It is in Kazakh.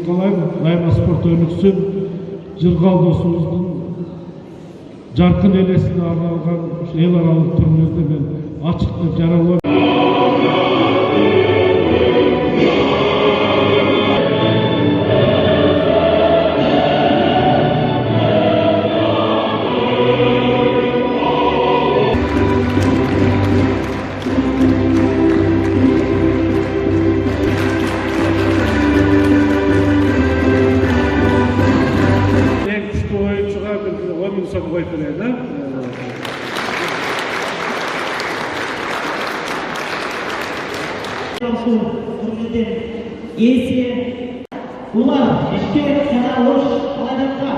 қалаймын Дайма спорт өніксін Жырғал досымыздың жарқын елесіне арналған ел аралық турнирді мен ашық деп жариялаймын. Турнирден есе Улар Ишкер жана Ош Алайдакка